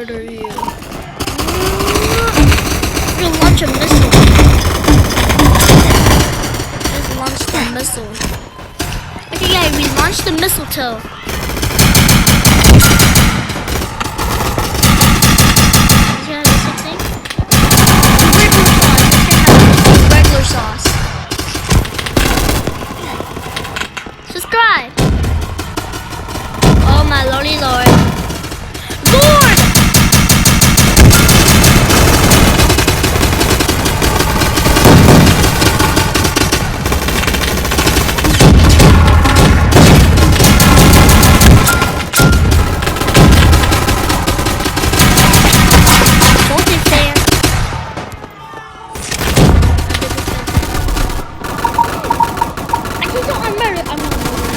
murder you. You launch a missile. Just launch the missile. Okay, yeah, we launched the mistletoe. Yeah, the same thing. Regular sauce. Subscribe. Oh my lordy lord. Lord! Multi-fan. I think I'm murdered. I'm not murdered.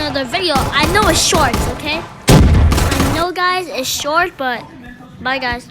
The video. I know it's short, okay? I know, guys, it's short, but bye, guys.